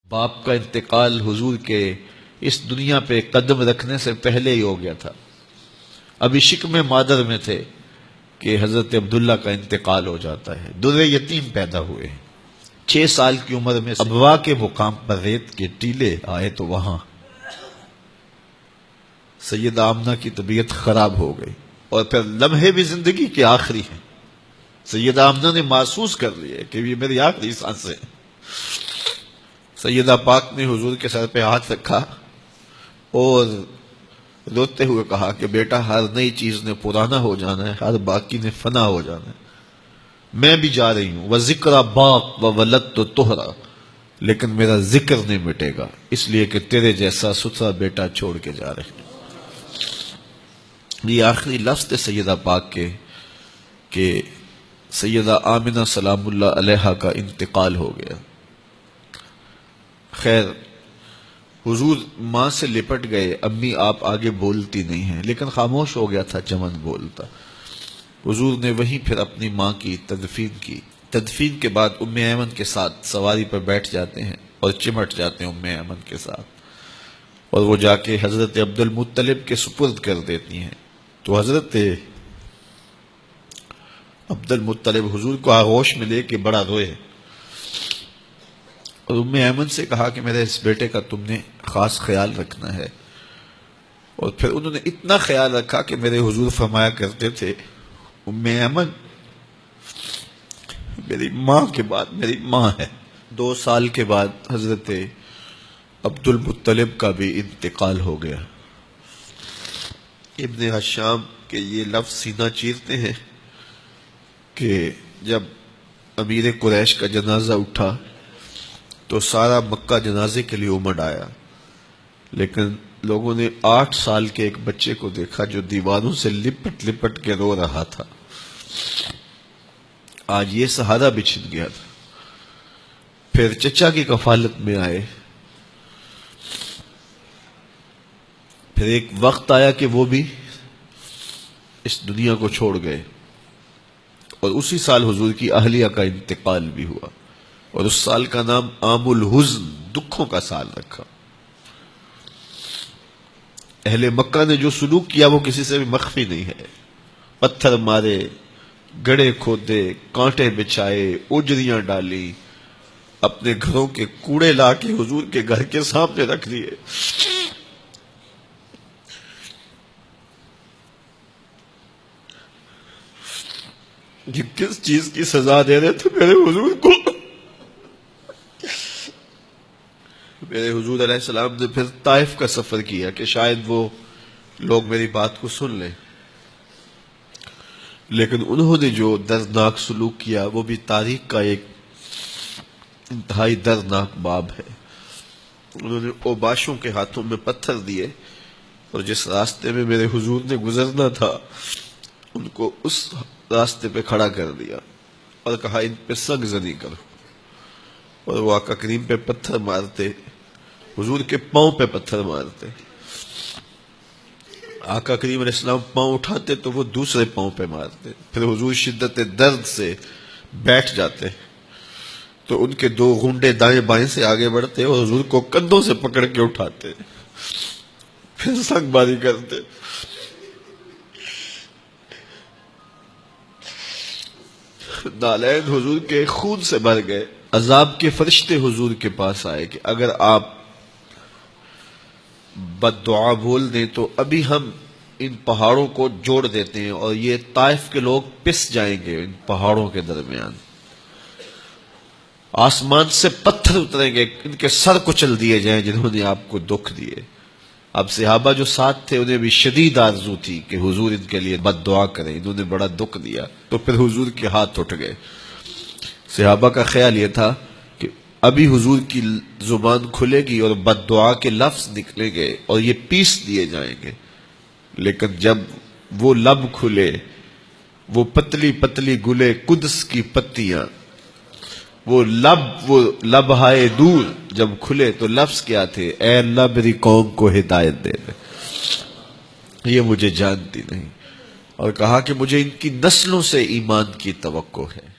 باپ کا انتقال حضور کے اس دنیا پہ قدم رکھنے سے پہلے ہی ہو گیا تھا. ابھی شکم مادر میں تھے کہ حضرت عبداللہ کا انتقال ہو جاتا ہے. در یتیم پیدا ہوئے. 6 سال کی عمر میں ابوا کے مقام پر ریت کے ٹیلے آئے تو وہاں سیدہ آمنہ کی طبیعت خراب ہو گئی. اور پھر لمحے بھی زندگی کے آخری ہیں. سیدہ آمنہ نے محسوس کر لیا کہ یہ میری آخری سانسیں ہیں. سیدہ پاک نے حضور کے سر پہ ہاتھ رکھا اور روتے ہوئے کہا کہ بیٹا، ہر نئی چیز نے پرانا ہو جانا ہے، ہر باقی نے فنا ہو جانا ہے. میں بھی جا رہی ہوں. وَذِكْرَ بَاق وَوَلَدْتُ طُهْرًا، لیکن میرا ذکر نہیں مٹے گا، اس لیے کہ تیرے جیسا ستھرا بیٹا چھوڑ کے جا رہے ہیں. یہ آخری لفظ تھے سیدہ پاک کے کہ سیدہ آمنہ سلام اللہ علیہا کا انتقال ہو گیا. خیر، حضور ماں سے لپٹ گئے. امی آپ آگے بولتی نہیں ہیں، لیکن خاموش ہو گیا تھا چمن بولتا. حضور نے وہیں پھر اپنی ماں کی تدفین کی. تدفین کے بعد ام ایمن کے ساتھ سواری پر بیٹھ جاتے ہیں اور چمٹ جاتے ہیں ام ایمن کے ساتھ، اور وہ جا کے حضرت عبد المطلب کے سپرد کر دیتی ہیں. تو حضرت عبد المطلب حضور کو آغوش میں لے کے بڑا روئے اور ام ایمن سے کہا کہ میرے اس بیٹے کا تم نے خاص خیال رکھنا ہے. اور پھر انہوں نے اتنا خیال رکھا کہ میرے حضور فرمایا کرتے تھے، ام ایمن میری ماں کے بعد میری ماں ہے. 2 سال کے بعد حضرت عبد المطلب کا بھی انتقال ہو گیا. ابن حشام کے یہ لفظ سینہ چیرتے ہیں کہ جب امیر قریش کا جنازہ اٹھا تو سارا مکہ جنازے کے لیے امڑ آیا، لیکن لوگوں نے 8 سال کے ایک بچے کو دیکھا جو دیواروں سے لپٹ لپٹ کے رو رہا تھا. آج یہ سہارا بچھن گیا تھا. پھر چچا کی کفالت میں آئے. پھر ایک وقت آیا کہ وہ بھی اس دنیا کو چھوڑ گئے، اور اسی سال حضور کی اہلیہ کا انتقال بھی ہوا، اور اس سال کا نام عام الحزن، دکھوں کا سال رکھا. اہل مکہ نے جو سلوک کیا وہ کسی سے بھی مخفی نہیں ہے. پتھر مارے، گڑھے کھودے، کانٹے بچھائے، اجریاں ڈالی، اپنے گھروں کے کوڑے لا کے حضور کے گھر کے سامنے رکھ دیے. یہ کس چیز کی سزا دے رہے تھے میرے حضور کو؟ میرے حضور علیہ السلام نے پھر طائف کا سفر کیا کہ شاید وہ لوگ میری بات کو سن لیں، لیکن انہوں نے جو دردناک سلوک کیا وہ بھی تاریخ کا ایک انتہائی دردناک باب ہے. انہوں نے اوباشوں کے ہاتھوں میں پتھر دیے، اور جس راستے میں میرے حضور نے گزرنا تھا ان کو اس راستے پہ کھڑا کر دیا اور کہا ان پہ سنگ زنی کرو. اور وہ آقا کریم پہ پتھر مارتے، حضور کے پاؤں پہ پتھر مارتے. آقا کریم علیہ السلام پاؤں اٹھاتے تو وہ دوسرے پاؤں پہ مارتے. پھر حضور شدت درد سے بیٹھ جاتے تو ان کے 2 گھنڈے دائیں بائیں سے آگے بڑھتے اور حضور کو کندھوں سے پکڑ کے اٹھاتے، پھر سنگ باری کرتے. نالین حضور کے خون سے بھر گئے. عذاب کے فرشتے حضور کے پاس آئے کہ اگر آپ بد دعا بول دیں تو ابھی ہم ان پہاڑوں کو جوڑ دیتے ہیں اور یہ طائف کے لوگ پس جائیں گے. ان پہاڑوں کے درمیان آسمان سے پتھر اتریں گے، ان کے سر کچل دیے جائیں جنہوں نے آپ کو دکھ دیے. اب صحابہ جو ساتھ تھے انہیں بھی شدید آرزو تھی کہ حضور ان کے لیے بد دعا کریں، انہوں نے بڑا دکھ دیا. تو پھر حضور کے ہاتھ اٹھ گئے. صحابہ کا خیال یہ تھا کہ ابھی حضور کی زبان کھلے گی اور بد دعا کے لفظ نکلیں گے اور یہ پیس دیے جائیں گے. لیکن جب وہ لب کھلے، وہ پتلی پتلی گلے قدس کی پتیاں، وہ لب ہائے دور جب کھلے تو لفظ کیا تھے؟ اے اللہ میری قوم کو ہدایت دے دے، یہ مجھے جانتی نہیں. اور کہا کہ مجھے ان کی نسلوں سے ایمان کی توقع ہے.